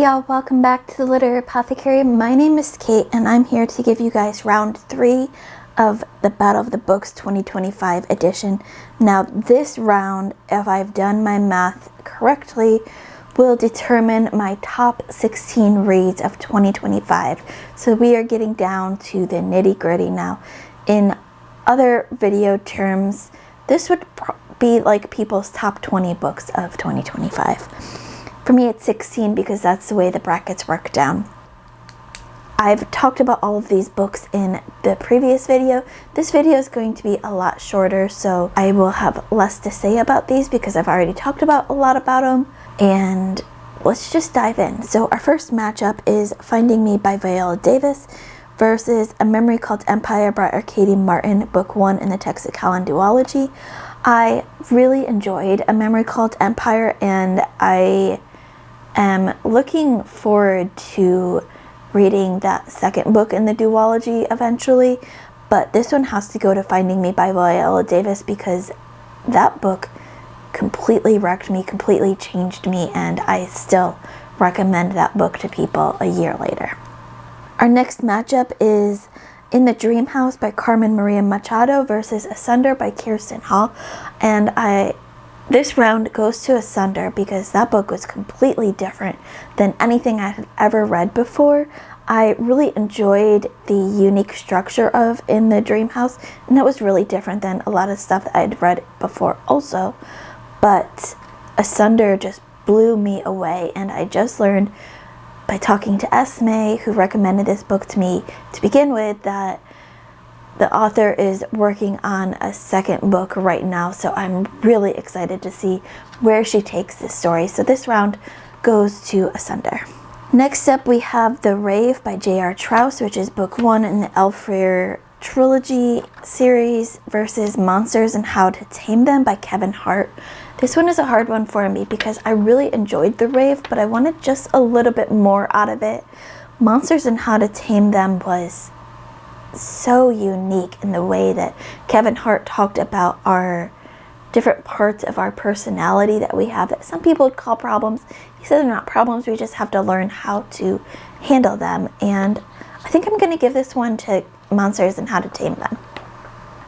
Hey y'all, welcome back to the Literary Apothecary. My name is Kate and I'm here to give you guys round 3 of the Battle of the Books 2025 edition. Now this round, if I've done my math correctly, will determine my top 16 reads of 2025. So we are getting down to the nitty gritty now. In other video terms, this would be like people's top 20 books of 2025. For me, it's 16 because that's the way the brackets work down. I've talked about all of these books in the previous video. This video is going to be a lot shorter, so I will have less to say about these because I've already talked about a lot about them. And let's just dive in. So our first matchup is Finding Me by Viola Davis versus A Memory Called Empire by Arcady Martin, Book 1 in the Texicallan duology. I really enjoyed A Memory Called Empire, and I am looking forward to reading that second book in the duology eventually, but this one has to go to Finding Me by Viola Davis because that book completely wrecked me, completely changed me, and I still recommend that book to people a year later. Our next matchup is In the Dream House by Carmen Maria Machado versus Asunder by Kirsten Hall, and this round goes to Asunder because that book was completely different than anything I had ever read before. I really enjoyed the unique structure of In the Dream House, and it was really different than a lot of stuff that I had read before also. But Asunder just blew me away, and I just learned by talking to Esme, who recommended this book to me to begin with, that the author is working on a second book right now, so I'm really excited to see where she takes this story. So this round goes to Asunder. Next up, we have The Rave by J.R. Trouse, which is book 1 in the Elfrier trilogy series, versus Monsters and How to Tame Them by Kevin Hart. This one is a hard one for me because I really enjoyed The Rave, but I wanted just a little bit more out of it. Monsters and How to Tame Them was so unique in the way that Kevin Hart talked about our different parts of our personality that we have that some people would call problems. He said they're not problems, we just have to learn how to handle them. And I think I'm going to give this one to Monsters and How to Tame Them.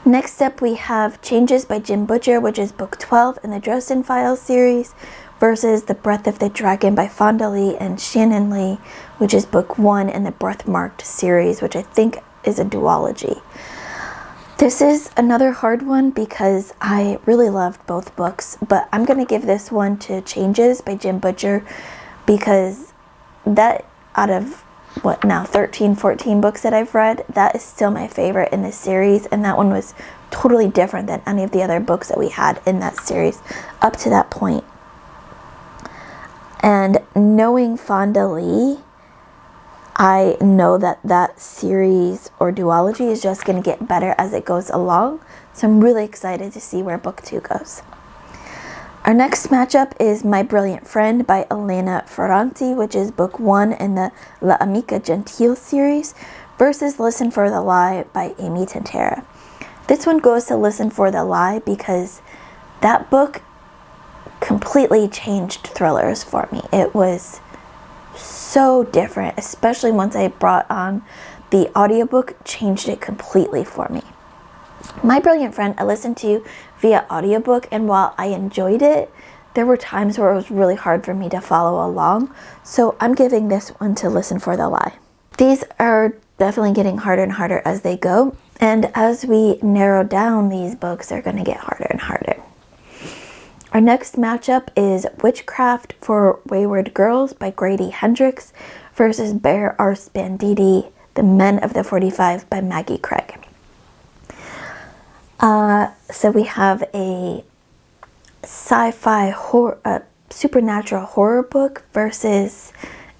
Next up, we have Changes by Jim Butcher, which is book 12 in the Dresden Files series, versus The Breath of the Dragon by Fonda Lee and Shannon Lee, which is book 1 in the Birthmarked series, which I think is a duology. This is another hard one because I really loved both books, but I'm going to give this one to Changes by Jim Butcher because that, out of 13, 14 books that I've read, that is still my favorite in this series, and that one was totally different than any of the other books that we had in that series up to that point. And knowing Fonda Lee, I know that that series or duology is just going to get better as it goes along, so I'm really excited to see where book 2 goes. Our next matchup is My Brilliant Friend by Elena Ferranti, which is book 1 in the La Amica Gentile series, versus Listen for the Lie by Amy Tantera. This one goes to Listen for the Lie because that book completely changed thrillers for me. It was so different, especially once I brought on the audiobook, changed it completely for me. My Brilliant Friend I listened to via audiobook, and while I enjoyed it, there were times where it was really hard for me to follow along, so I'm giving this one to Listen for the Lie. These are definitely getting harder and harder as they go, and as we narrow down these books, they're going to get harder and harder. Our next matchup is Witchcraft for Wayward Girls by Grady Hendrix versus Bare-Arsed Banditti, The Men of the 45 by Maggie Craig. So we have a sci-fi horror, supernatural horror book versus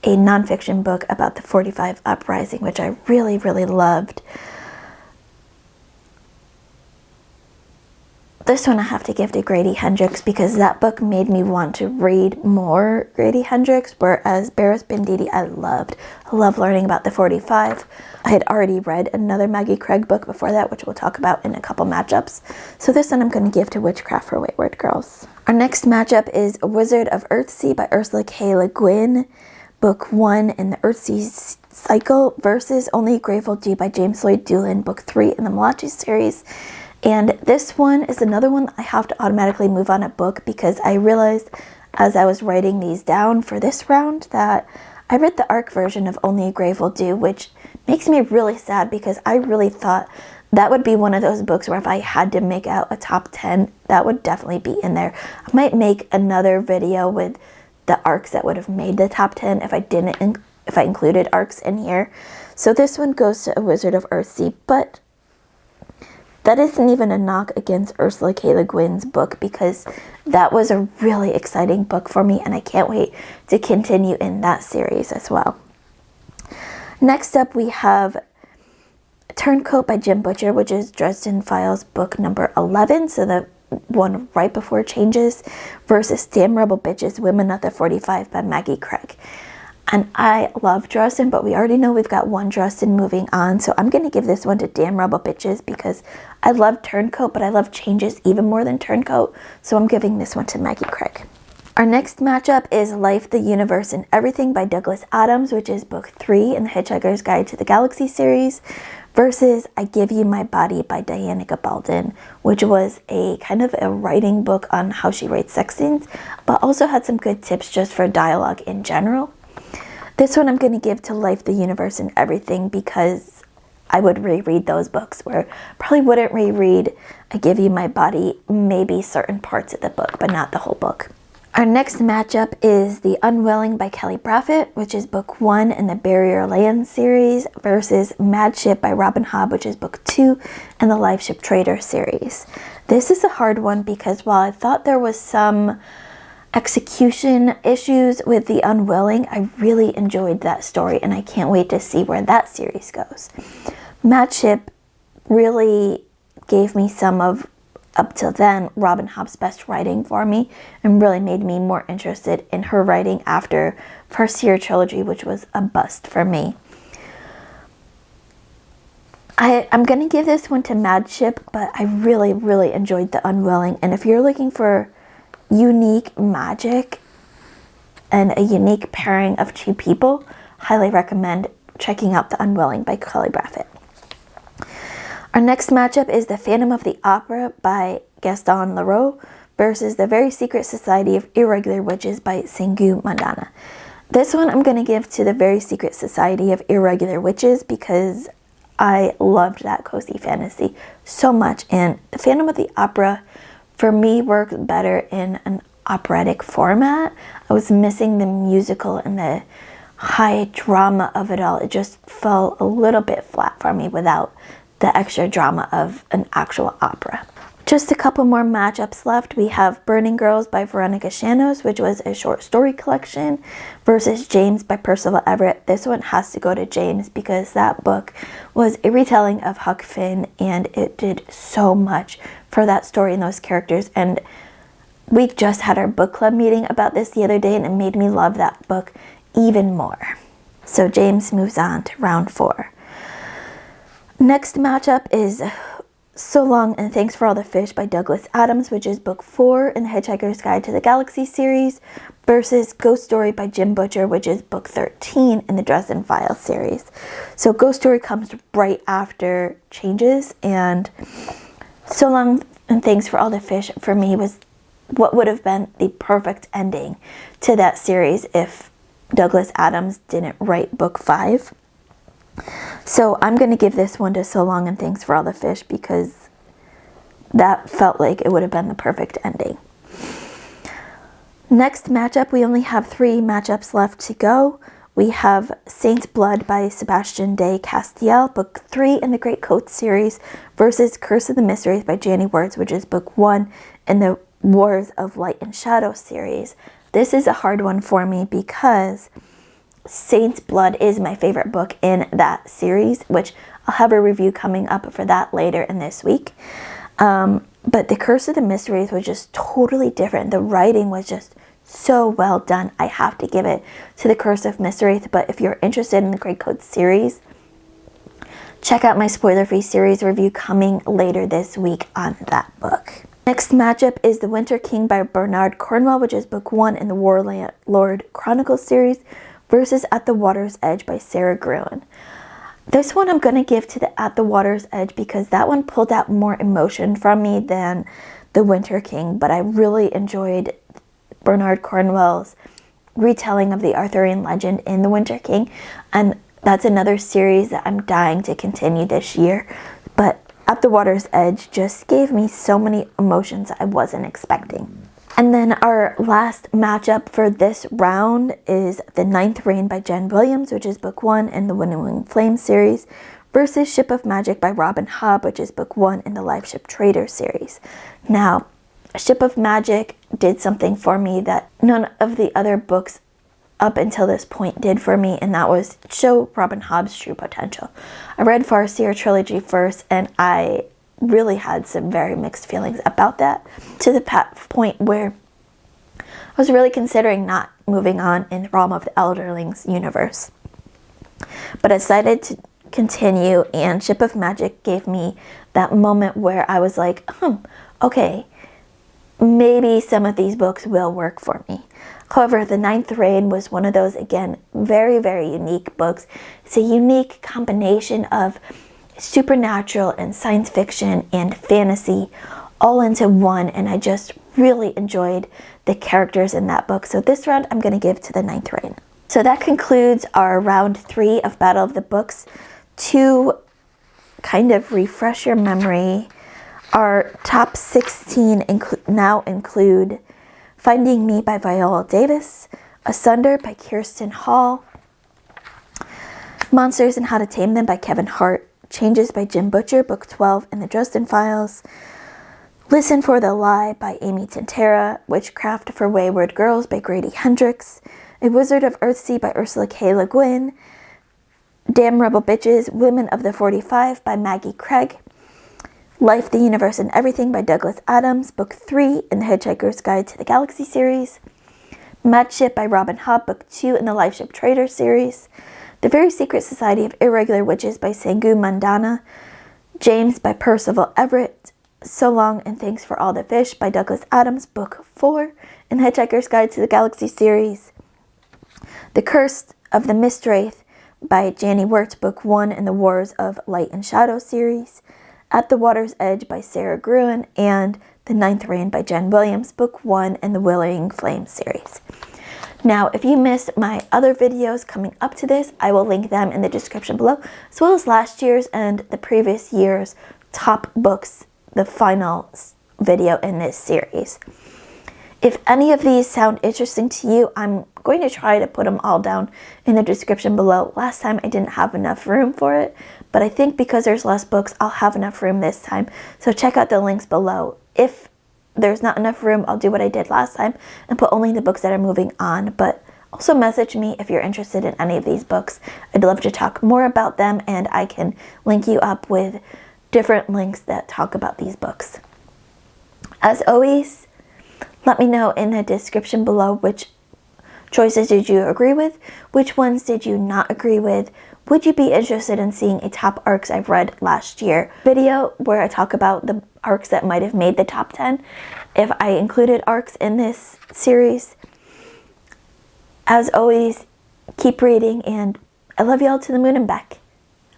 a nonfiction book about the 45 uprising, which I really, really loved. This one I have to give to Grady Hendrix because that book made me want to read more Grady Hendrix, whereas Bare-Arsed Banditti I loved. I love learning about the 45. I had already read another Maggie Craig book before that, which we'll talk about in a couple matchups. So this one I'm going to give to Witchcraft for Wayward Girls. Our next matchup is A Wizard of Earthsea by Ursula K. Le Guin book 1 in the Earthsea cycle, versus Only a Grave Will Do by James Lloyd Doolin, book 3 in the Malachi series. And this one is another one I have to automatically move on a book, because I realized as I was writing these down for this round that I read the ARC version of Only a Grave Will Do, which makes me really sad, because I really thought that would be one of those books where if I had to make out a top 10, that would definitely be in there. I might make another video with the arcs that would have made the top 10 if I included arcs in here. So this one goes to A Wizard of Earthsea, but that isn't even a knock against Ursula K. Le Guin's book, because that was a really exciting book for me, and I can't wait to continue in that series as well. Next up, we have Turncoat by Jim Butcher, which is Dresden Files book number 11, so the one right before Changes, versus Damn Rebel Bitches, Women of the 45 by Maggie Craig. And I love Dresden, but we already know we've got one Dresden moving on, so I'm going to give this one to Damn Rebel Bitches, because I love Turncoat, but I love Changes even more than Turncoat, so I'm giving this one to Maggie Craig. Our next matchup is Life, the Universe, and Everything by Douglas Adams, which is book 3 in the Hitchhiker's Guide to the Galaxy series, versus I Give You My Body by Diana Gabaldon, which was a kind of a writing book on how she writes sex scenes, but also had some good tips just for dialogue in general. This one I'm going to give to Life, the Universe, and Everything, because I would reread those books, where probably wouldn't reread I Give You My Body, maybe certain parts of the book, but not the whole book. Our next matchup is The Unwilling by Kelly Braffett, which is book 1 in the Barrier Land series, versus Mad Ship by Robin Hobb, which is book 2 in the Live Ship Trader series. This is a hard one, because while I thought there was some execution issues with The Unwilling, I really enjoyed that story, and I can't wait to see where that series goes. Mad Ship really gave me some of, up till then, Robin Hobb's best writing for me, and really made me more interested in her writing after First Year Trilogy, which was a bust for me. I'm going to give this one to Mad Ship, but I really, really enjoyed The Unwilling, and if you're looking for unique magic and a unique pairing of two people, highly recommend checking out The Unwilling by Kelly Braffett. Our next matchup is The Phantom of the Opera by Gaston Leroux versus The Very Secret Society of Irregular Witches by Sengu Mandana. This one I'm going to give to The Very Secret Society of Irregular Witches, because I loved that cozy fantasy so much, and The Phantom of the Opera for me worked better in an operatic format. I was missing the musical and the high drama of it all. It just fell a little bit flat for me without the extra drama of an actual opera. Just a couple more matchups left. We have Burning Girls by Veronica Shanos, which was a short story collection, versus James by Percival Everett. This one has to go to James, because that book was a retelling of Huck Finn, and it did so much for that story and those characters. And we just had our book club meeting about this the other day, and it made me love that book even more. So James moves on to round 4. Next matchup is So Long and Thanks for All the Fish by Douglas Adams, which is book 4 in the Hitchhiker's Guide to the Galaxy series, versus Ghost Story by Jim Butcher, which is book 13 in the Dresden Files series. So Ghost Story comes right after Changes, and So Long and Thanks for All the Fish for me was what would have been the perfect ending to that series if Douglas Adams didn't write book 5. So I'm going to give this one to So Long and Thanks for All the Fish, because that felt like it would have been the perfect ending. Next matchup, we only have 3 matchups left to go. We have Saint's Blood by Sebastian de Castiel, book 3 in the Great Coat series, versus Curse of the Mistwraith by Janny Words, which is book 1 in the Wars of Light and Shadow series. This is a hard one for me, because Saint's Blood is my favorite book in that series, which I'll have a review coming up for that later in this week. But The Curse of the Mistwraith was just totally different. The writing was just so well done. I have to give it to The Curse of Mistwraith, but if you're interested in the Grey Coat series, check out my spoiler-free series review coming later this week on that book. Next matchup is The Winter King by Bernard Cornwell, which is book 1 in the Warlord Chronicles series, versus At the Water's Edge by Sarah Gruen. This one I'm going to give to the At the Water's Edge because that one pulled out more emotion from me than The Winter King, but I really enjoyed Bernard Cornwell's retelling of the Arthurian legend in The Winter King, and that's another series that I'm dying to continue this year. But At the Water's Edge just gave me so many emotions I wasn't expecting. And then our last matchup for this round is The Ninth Reign by Jen Williams, which is book 1 in the Unwilling Flame series, versus Ship of Magic by Robin Hobb, which is book 1 in the Lifeship Trader series. Now, Ship of Magic did something for me that none of the other books up until this point did for me, and that was show Robin Hobb's true potential. I read Farseer Trilogy first, and I really had some very mixed feelings about that, to the point where I was really considering not moving on in Realm of the Elderlings universe. But I decided to continue, and Ship of Magic gave me that moment where I was like, okay, maybe some of these books will work for me. However, The Ninth Reign was one of those, again, very, very unique books. It's a unique combination of supernatural and science fiction and fantasy all into one, and I just really enjoyed the characters in that book. So this round I'm going to give to The Ninth Reign. So that concludes our round 3 of Battle of the Books. To kind of refresh your memory, our top 16 now include Finding Me by Viola Davis, Asunder by Kirsten Hall, Monsters and How to Tame Them by Kevin Hart, Changes by Jim Butcher, book 12 in the Dresden Files, Listen for the Lie by Amy Tintera, Witchcraft for Wayward Girls by Grady Hendrix, A Wizard of Earthsea by Ursula K. Le Guin, Damn Rebel Bitches, Women of the 45 by Maggie Craig, Life, the Universe, and Everything by Douglas Adams, book 3 in the Hitchhiker's Guide to the Galaxy series, Matchship by Robin Hobb, book 2 in the Lifeship Trader series, The Very Secret Society of Irregular Witches by Sangu Mandana, James by Percival Everett, So Long and Thanks for All the Fish by Douglas Adams, book 4 in the Hitchhiker's Guide to the Galaxy series, The Curse of the Mistwraith by Janie Wirtz, book 1 in the Wars of Light and Shadow series, At the Water's Edge by Sarah Gruen, and The Ninth Reign by Jen Williams, book 1 in the Unwilling Flame series. Now, if you missed my other videos coming up to this, I will link them in the description below, as well as last year's and the previous year's top books, the final video in this series. If any of these sound interesting to you, I'm going to try to put them all down in the description below. Last time I didn't have enough room for it, but I think because there's less books, I'll have enough room this time. So check out the links below. If there's not enough room, I'll do what I did last time and put only the books that are moving on. But also message me if you're interested in any of these books. I'd love to talk more about them, and I can link you up with different links that talk about these books. As always, let me know in the description below which choices did you agree with, which ones did you not agree with. Would you be interested in seeing a top arcs I've read last year video where I talk about the arcs that might have made the top 10 if I included arcs in this series? As always, keep reading, and I love y'all to the moon and back.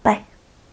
Bye.